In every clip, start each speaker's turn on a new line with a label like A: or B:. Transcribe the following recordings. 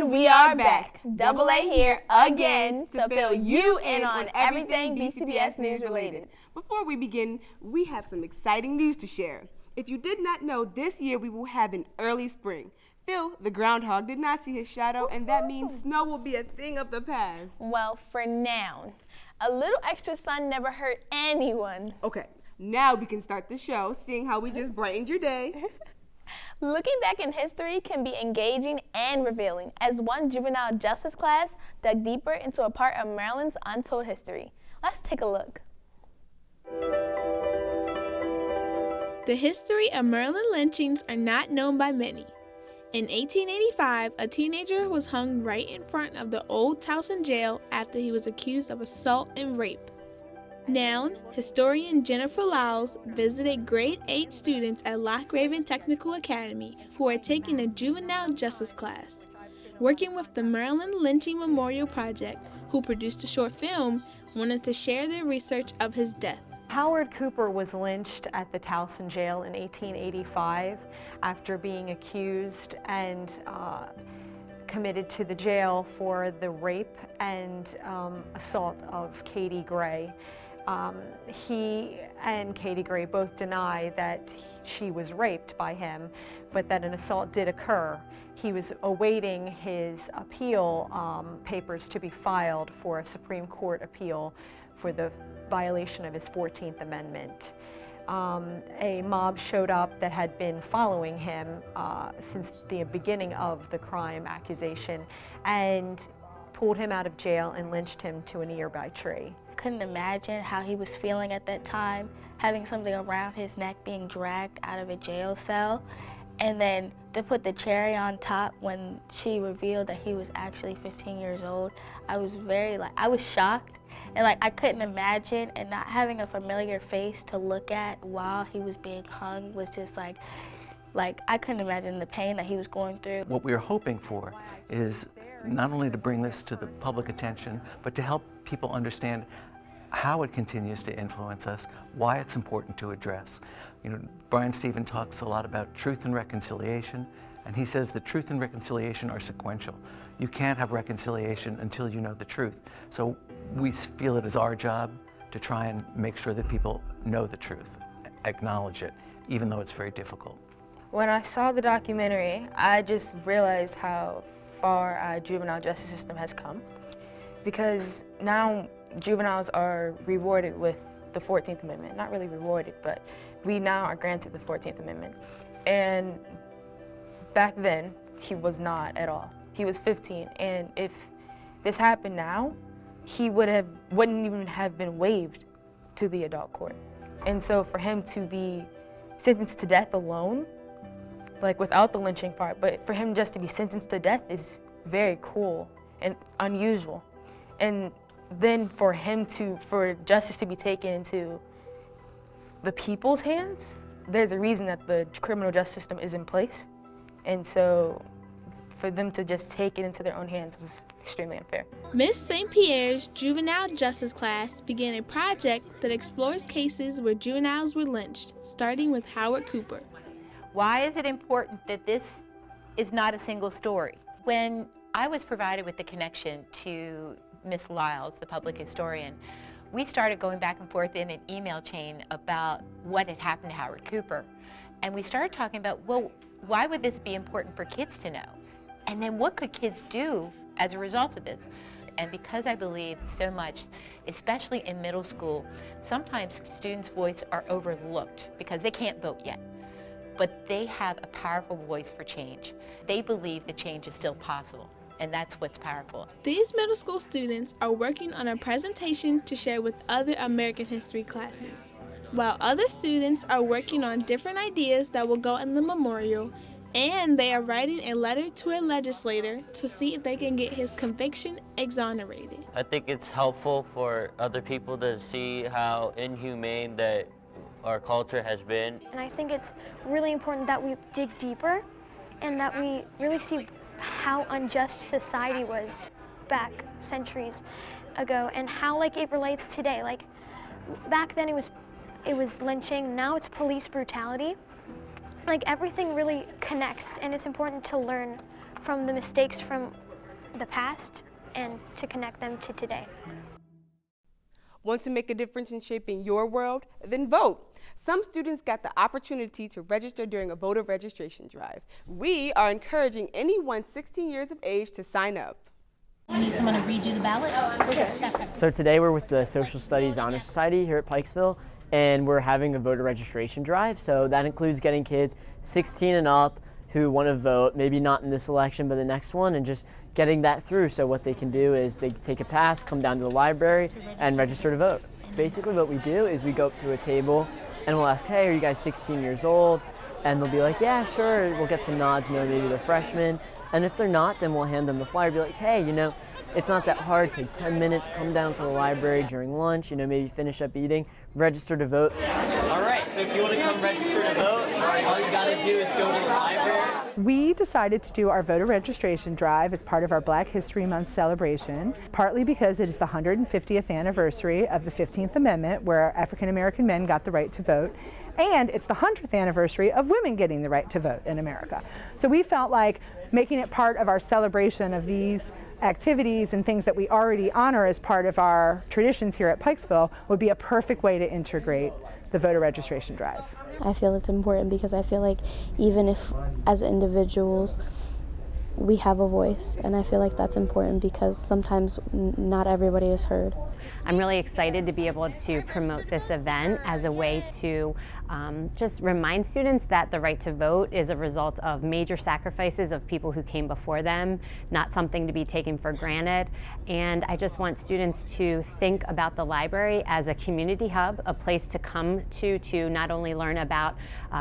A: And we are back. Double A here again to fill you in on everything BCPS news related.
B: Before we begin, we have some exciting news to share. If you did not know, this year we will have an early spring. Phil, the groundhog, did not see his shadow, and that means snow will be a thing of the past.
A: Well, for now. A little extra sun never hurt anyone.
B: Okay, now we can start the show, seeing how we just brightened your day.
A: Looking back in history can be engaging and revealing, as one juvenile justice class dug deeper into a part of Maryland's untold history. Let's take a look.
C: The history of Maryland lynchings are not known by many. In 1885, a teenager was hung right in front of the old Towson jail after he was accused of assault and rape. Now, historian Jennifer Lyles visited grade 8 students at Loch Raven Technical Academy who are taking a juvenile justice class. Working with the Maryland Lynching Memorial Project, who produced a short film, wanted to share their research of his death.
D: Howard Cooper was lynched at the Towson jail in 1885 after being accused and committed to the jail for the rape and assault of Katie Gray. He and Katie Gray both deny that she was raped by him, but that an assault did occur. He was awaiting his appeal papers to be filed for a Supreme Court appeal for the violation of his 14th Amendment. A mob showed up that had been following him since the beginning of the crime accusation and pulled him out of jail and lynched him to a nearby tree.
E: Couldn't imagine how he was feeling at that time, having something around his neck, being dragged out of a jail cell, and then to put the cherry on top when she revealed that he was actually 15 years old. I was I was shocked, and I couldn't imagine, and not having a familiar face to look at while he was being hung was just like I couldn't imagine the pain that he was going through.
F: What we are hoping for is not only to bring this to the public attention, but to help people understand how it continues to influence us, why it's important to address. You know, Brian Stephen talks a lot about truth and reconciliation, and he says that truth and reconciliation are sequential. You can't have reconciliation until you know the truth. So we feel it is our job to try and make sure that people know the truth, acknowledge it, even though it's very difficult.
G: When I saw the documentary, I just realized how far our juvenile justice system has come, because now juveniles are rewarded with the 14th Amendment. Not really rewarded, but we now are granted the 14th Amendment. And back then, he was not at all. He was 15, and if this happened now, he wouldn't even have been waived to the adult court. And so for him to be sentenced to death alone, without the lynching part, but for him just to be sentenced to death is very cool and unusual. And then for justice to be taken into the people's hands, there's a reason that the criminal justice system is in place. And so for them to just take it into their own hands was extremely unfair.
C: Miss St. Pierre's juvenile justice class began a project that explores cases where juveniles were lynched, starting with Howard Cooper.
H: Why is it important that this is not a single story? When I was provided with the connection to Ms. Lyles, the public historian, we started going back and forth in an email chain about what had happened to Howard Cooper. And we started talking about, well, why would this be important for kids to know? And then what could kids do as a result of this? And because I believe so much, especially in middle school, sometimes students' voices are overlooked because they can't vote yet. But they have a powerful voice for change. They believe the change is still possible, and that's what's powerful.
C: These middle school students are working on a presentation to share with other American history classes, while other students are working on different ideas that will go in the memorial, and they are writing a letter to a legislator to see if they can get his conviction exonerated.
I: I think it's helpful for other people to see how inhumane that our culture has been.
J: And I think it's really important that we dig deeper and that we really see how unjust society was back centuries ago and how it relates today. Back then it was lynching, now it's police brutality. Everything really connects, and it's important to learn from the mistakes from the past and to connect them to today.
B: Want to make a difference in shaping your world? Then vote. Some students got the opportunity to register during a voter registration drive. We are encouraging anyone 16 years of age to sign up.
K: You need someone to read you the ballot? Okay.
L: So today we're with the Social Studies Honor Society here at Pikesville, and we're having a voter registration drive. So that includes getting kids 16 and up who want to vote, maybe not in this election, but the next one, and just getting that through. So what they can do is they take a pass, come down to the library, and register to vote. Basically what we do is we go up to a table and we'll ask, hey, are you guys 16 years old? And they'll be like, yeah, sure. We'll get some nods, maybe they're freshmen. And if they're not, then we'll hand them the flyer, be like, hey, it's not that hard. Take 10 minutes, come down to the library during lunch, maybe finish up eating, register to vote.
M: All right, so if you want to come register to vote, all you got to do is go to the library.
N: We decided to do our voter registration drive as part of our Black History Month celebration, partly because it is the 150th anniversary of the 15th Amendment, where African American men got the right to vote, and it's the 100th anniversary of women getting the right to vote in America. So we felt like making it part of our celebration of these activities and things that we already honor as part of our traditions here at Pikesville would be a perfect way to integrate the voter registration drive.
O: I feel it's important because I feel like even if as individuals we have a voice, and I feel like that's important because sometimes not everybody is heard.
P: I'm really excited to be able to promote this event as a way to just remind students that the right to vote is a result of major sacrifices of people who came before them, not something to be taken for granted. And I just want students to think about the library as a community hub, a place to come to not only learn about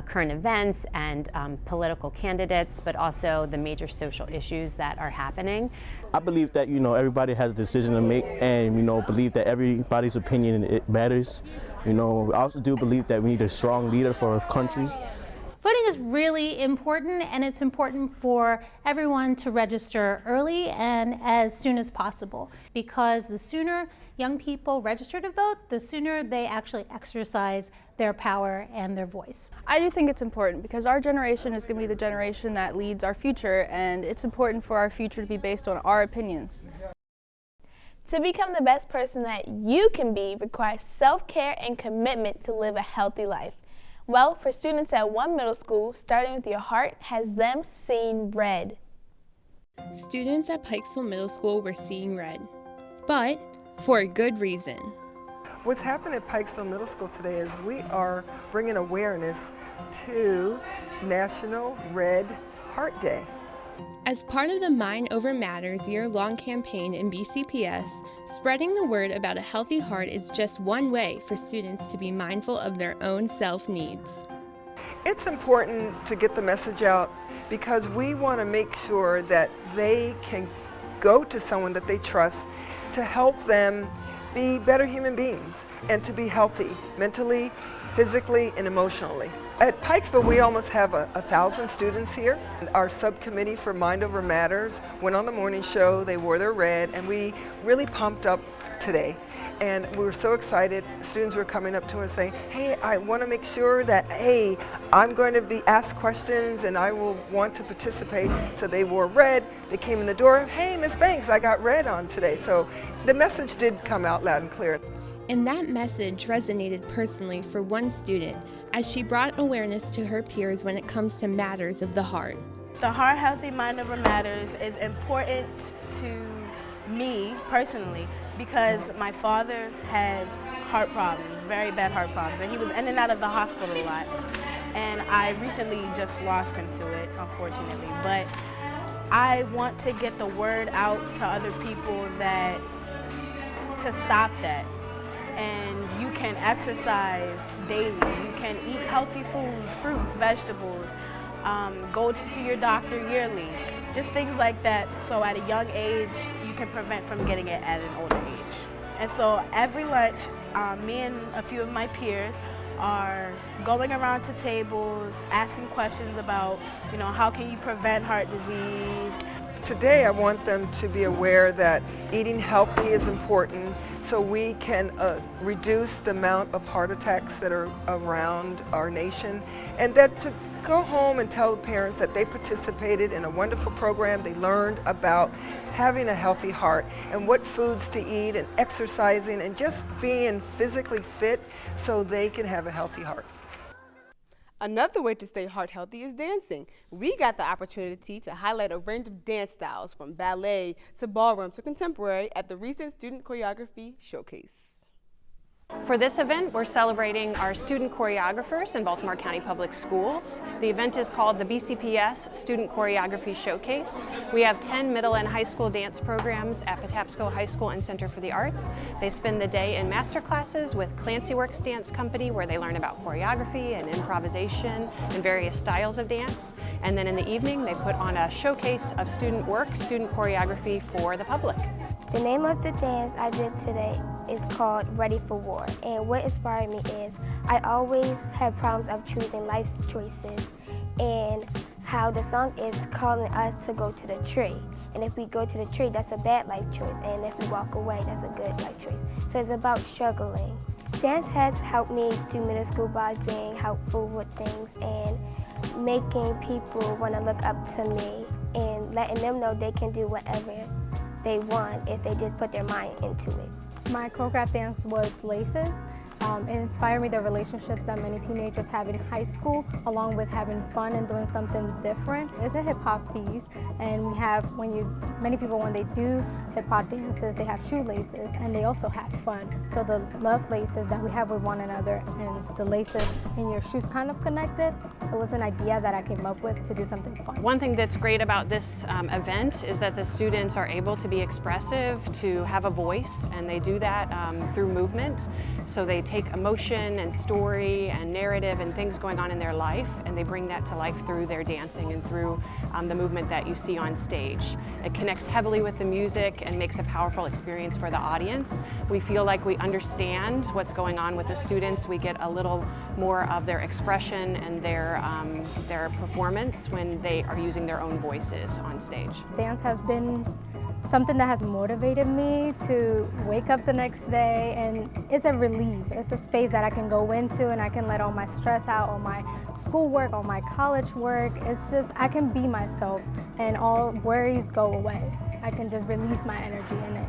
P: current events and political candidates, but also the major social issues that are happening.
Q: I believe that everybody has a decision to make, and believe that everybody's opinion it matters. I also do believe that we need a strong leader for our country.
K: Voting is really important, and it's important for everyone to register early and as soon as possible, because the sooner young people register to vote, the sooner they actually exercise their power and their voice.
R: I do think it's important because our generation is going to be the generation that leads our future, and it's important for our future to be based on our opinions.
A: To become the best person that you can be requires self-care and commitment to live a healthy life. Well, for students at one middle school, Starting With Your Heart has them seeing red.
C: Students at Pikesville Middle School were seeing red, but for a good reason.
S: What's happened at Pikesville Middle School today is we are bringing awareness to National Red Heart Day.
C: As part of the Mind Over Matters year-long campaign in BCPS, spreading the word about a healthy heart is just one way for students to be mindful of their own self-needs.
S: It's important to get the message out because we want to make sure that they can go to someone that they trust to help them be better human beings and to be healthy mentally, physically, and emotionally. At Pikesville, we almost have 1,000 students here. Our subcommittee for Mind Over Matters went on the morning show. They wore their red, and we really pumped up today. And we were so excited. Students were coming up to us saying, hey, I want to make sure that, hey, I'm going to be asked questions and I will want to participate. So they wore red. They came in the door, hey, Miss Banks, I got red on today. So the message did come out loud and clear.
C: And that message resonated personally for one student as she brought awareness to her peers when it comes to matters of the heart.
T: The Heart Healthy Mind Over Matters is important to me personally because my father had heart problems, very bad heart problems, and he was in and out of the hospital a lot. And I recently just lost him to it, unfortunately. But I want to get the word out to other people that to stop that. And you can exercise daily. You can eat healthy foods, fruits, vegetables, go to see your doctor yearly. Just things like that, so at a young age, you can prevent from getting it at an older age. And so every lunch, me and a few of my peers are going around to tables, asking questions about, how can you prevent heart disease?
S: Today, I want them to be aware that eating healthy is important, so we can reduce the amount of heart attacks that are around our nation, and that to go home and tell the parents that they participated in a wonderful program. They learned about having a healthy heart and what foods to eat and exercising and just being physically fit so they can have a healthy heart.
B: Another way to stay heart healthy is dancing. We got the opportunity to highlight a range of dance styles from ballet to ballroom to contemporary at the recent Student Choreography Showcase.
U: For this event, we're celebrating our student choreographers in Baltimore County Public Schools. The event is called the BCPS Student Choreography Showcase. We have 10 middle and high school dance programs at Patapsco High School and Center for the Arts. They spend the day in master classes with Clancy Works Dance Company, where they learn about choreography and improvisation and various styles of dance. And then in the evening, they put on a showcase of student work, student choreography for the public.
V: The name of the dance I did today is called Ready for War, and what inspired me is I always had problems of choosing life's choices, and how the song is calling us to go to the tree, and if we go to the tree, that's a bad life choice, and if we walk away, that's a good life choice. So it's about struggling. Dance has helped me through middle school by being helpful with things and making people want to look up to me and letting them know they can do whatever they want if they just put their mind into it.
W: My choreographed dance was Laces. It inspired me the relationships that many teenagers have in high school, along with having fun and doing something different. It's a hip hop piece, and we have, many people when they do hip hop dances, they have shoelaces, and they also have fun. So the love laces that we have with one another and the laces in your shoes kind of connected. It was an idea that I came up with to do something fun.
U: One thing that's great about this event is that the students are able to be expressive, to have a voice, and they do that through movement. So they take emotion and story and narrative and things going on in their life, and they bring that to life through their dancing and through the movement that you see on stage. It connects heavily with the music and makes a powerful experience for the audience. We feel like we understand what's going on with the students. We get a little more of their expression and their performance when they are using their own voices on stage.
W: Dance has been something that has motivated me to wake up the next day, and it's a relief. It's a space that I can go into and I can let all my stress out, all my schoolwork, all my college work. It's just, I can be myself and all worries go away. I can just release my energy in it.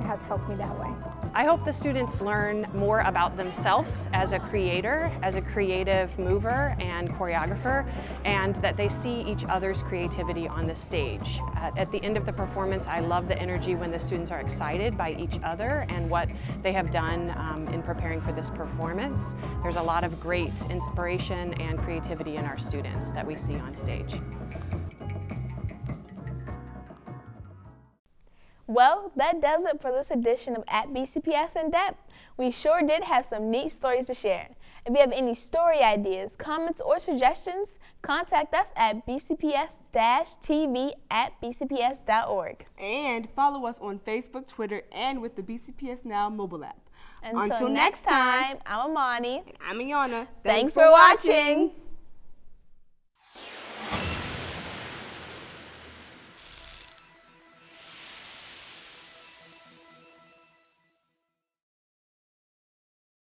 W: It has helped me that way.
U: I hope the students learn more about themselves as a creator, as a creative mover and choreographer, and that they see each other's creativity on the stage. At the end of the performance, I love the energy when the students are excited by each other and what they have done in preparing for this performance. There's a lot of great inspiration and creativity in our students that we see on stage.
A: Well, that does it for this edition of At BCPS In Depth. We sure did have some neat stories to share. If you have any story ideas, comments, or suggestions, contact us at bcps-tv@bcps.org.
B: And follow us on Facebook, Twitter, and with the BCPS Now mobile app.
A: Until next time, I'm Amani.
B: And I'm Iana.
A: Thanks for watching.